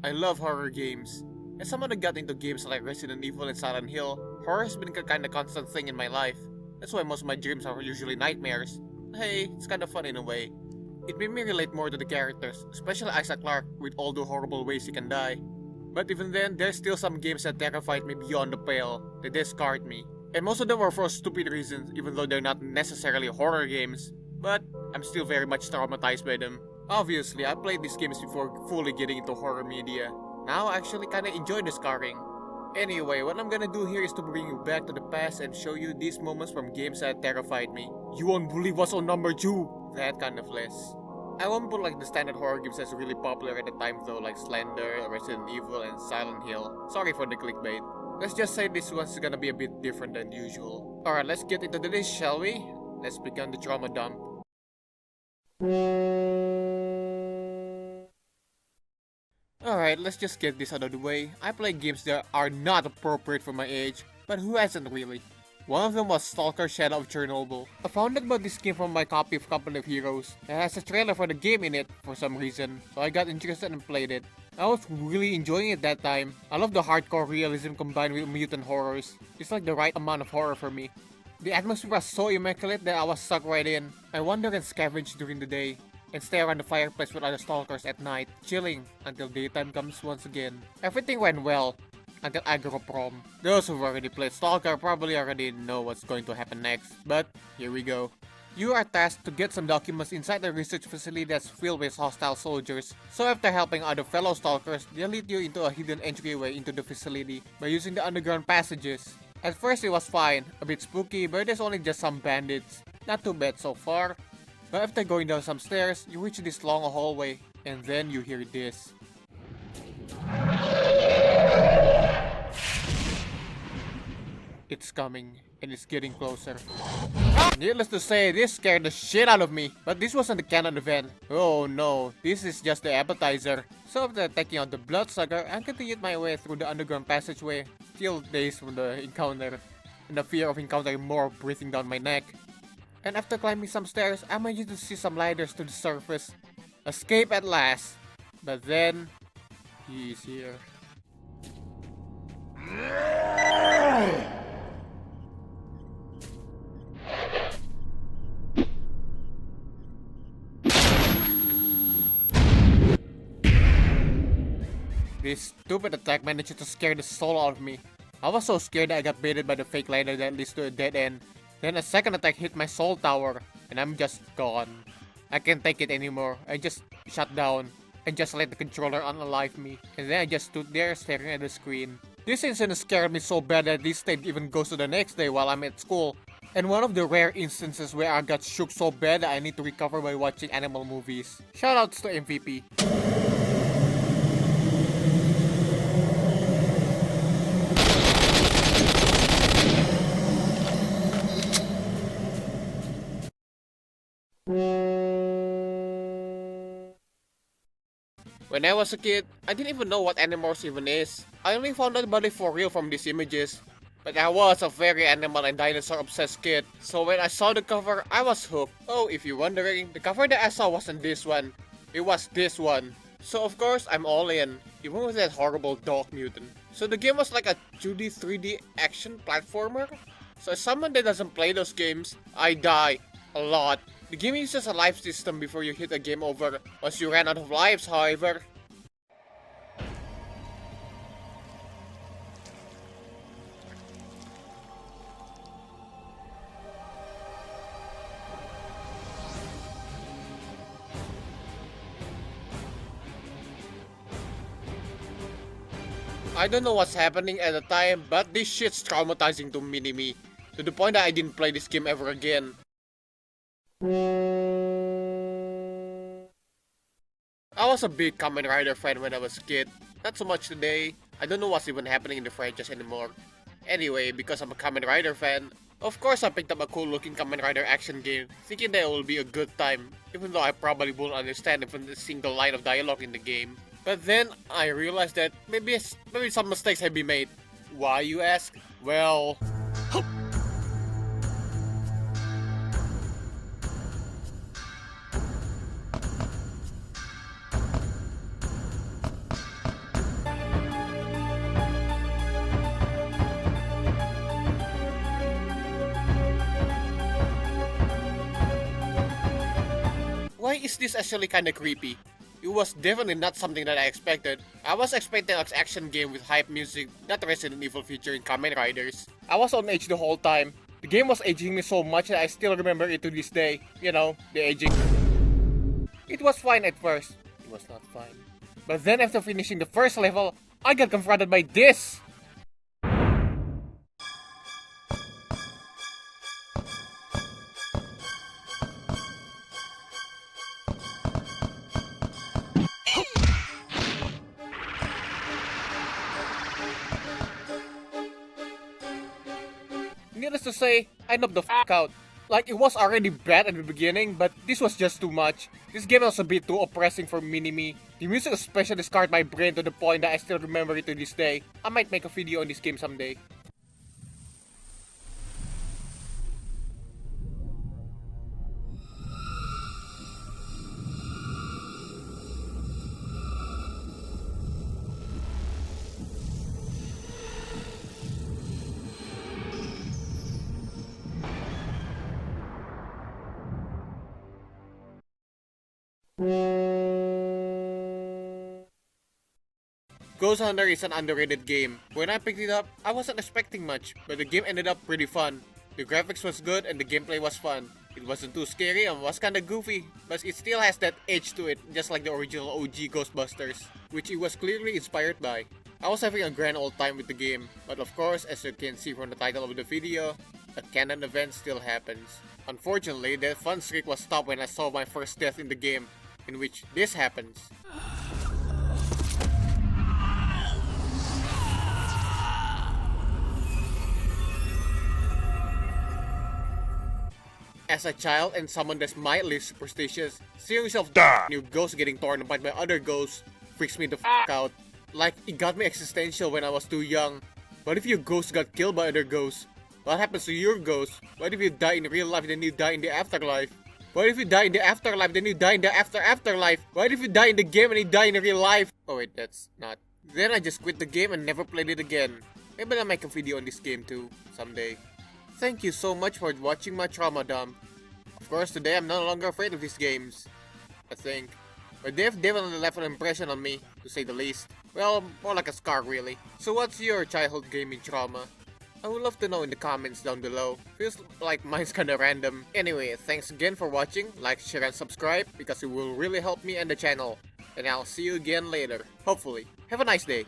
I love horror games. As someone that got into games like Resident Evil and Silent Hill, horror has been a kinda constant thing in my life. That's why most of my dreams are usually nightmares. Hey, it's kinda fun in a way. It made me relate more to the characters, especially Isaac Clarke with all the horrible ways he can die. But even then, there's still some games that terrified me beyond the pale. They scarred me. And most of them were for stupid reasons, even though they're not necessarily horror games. But I'm still very much traumatized by them. Obviously, I played these games before fully getting into horror media. Now I actually kinda enjoy the scarring. Anyway, what I'm gonna do here is to bring you back to the past and show you these moments from games that terrified me. You won't believe what's on number 2! That kind of list. I won't put like the standard horror games that's really popular at the time though, like Slender, Resident Evil, and Silent Hill. Sorry for the clickbait. Let's just say this one's gonna be a bit different than usual. Alright, let's get into the list, shall we? Let's begin the trauma dump. Alright, let's just get this out of the way. I play games that are not appropriate for my age, but who hasn't really? One of them was Stalker Shadow of Chernobyl. I found out about this game from my copy of Company of Heroes. It has a trailer for the game in it for some reason, so I got interested and played it. I was really enjoying it that time. I love the hardcore realism combined with mutant horrors. It's like the right amount of horror for me. The atmosphere was so immaculate that I was sucked right in. I wander and scavenge during the day, and stay around the fireplace with other stalkers at night, chilling until daytime comes once again. Everything went well, until Agro Prom. Those who've already played Stalker probably already know what's going to happen next, but here we go. You are tasked to get some documents inside the research facility that's filled with hostile soldiers. So after helping other fellow stalkers, they lead you into a hidden entryway into the facility by using the underground passages. At first it was fine, a bit spooky, but there's only just some bandits. Not too bad so far. But after going down some stairs, you reach this long hallway, and then you hear this. It's coming, and it's getting closer. Needless to say, this scared the shit out of me. But this wasn't the canon event. Oh no, this is just the appetizer. So after taking out the bloodsucker, I continued my way through the underground passageway, still dazed from the encounter, and the fear of encountering more breathing down my neck. And after climbing some stairs, I managed to see some ladders to the surface. Escape at last. But then, he is here. This stupid attack managed to scare the soul out of me. I was so scared that I got baited by the fake ladder that leads to a dead end. Then a second attack hit my soul tower, and I'm just gone. I can't take it anymore. I just shut down, and just let the controller unalive me. And then I just stood there staring at the screen. This incident scared me so bad that this state even goes to the next day while I'm at school. And one of the rare instances where I got shook so bad that I need to recover by watching animal movies. Shoutouts to MVP. When I was a kid, I didn't even know what Animorphs even is. I only found out about it for real from these images. But I was a very animal and dinosaur obsessed kid, so when I saw the cover, I was hooked. Oh, if you're wondering, the cover that I saw wasn't this one. It was this one. So of course, I'm all in, even with that horrible dog mutant. So the game was like a 2D, 3D action platformer. So as someone that doesn't play those games, I die a lot. The game uses a life system before you hit a game over. Once you ran out of lives, however. I don't know what's happening at the time, but this shit's traumatizing to mini-me. To the point that I didn't play this game ever again. I was a big Kamen Rider fan when I was a kid. Not so much today. I don't know what's even happening in the franchise anymore. Anyway, because I'm a Kamen Rider fan, of course I picked up a cool looking Kamen Rider action game, thinking that it will be a good time, even though I probably won't understand even a single line of dialogue in the game. But then I realized that maybe some mistakes have been made. Why, you ask? Well... is this actually kinda creepy? It was definitely not something that I expected. I was expecting an action game with hype music, not Resident Evil featuring Kamen Riders. I was on edge the whole time. The game was aging me so much that I still remember it to this day. You know, the aging. It was fine at first. It was not fine. But then after finishing the first level, I got confronted by this! Needless to say, I knocked the f*** out. Like, it was already bad at the beginning, but this was just too much. This game was a bit too oppressing for mini-me. The music especially scarred my brain to the point that I still remember it to this day. I might make a video on this game someday. Ghost Hunter is an underrated game. When I picked it up, I wasn't expecting much, but the game ended up pretty fun. The graphics was good and the gameplay was fun. It wasn't too scary and was kinda goofy, but it still has that edge to it, just like the original OG Ghostbusters, which it was clearly inspired by. I was having a grand old time with the game, but of course, as you can see from the title of the video, a canon event still happens. Unfortunately, that fun streak was stopped when I saw my first death in the game, in which this happens. As a child and someone that's mildly superstitious, seeing yourself die and your ghost getting torn apart by other ghosts freaks me the f*** out. Like, it got me existential when I was too young. What if your ghost got killed by other ghosts? What happens to your ghost? What if you die in real life then you die in the afterlife? What if you die in the afterlife then you die in the afterlife? What if you die in the game and you die in real life? Oh wait, that's not. Then I just quit the game and never played it again. Maybe I'll make a video on this game too, someday. Thank you so much for watching my trauma dump. Of course, today I'm no longer afraid of these games, I think. But they've definitely left an impression on me, to say the least. Well, more like a scar really. So what's your childhood gaming trauma? I would love to know in the comments down below. Feels like mine's kinda random. Anyway, thanks again for watching. Like, share, and subscribe because it will really help me and the channel. And I'll see you again later. Hopefully. Have a nice day.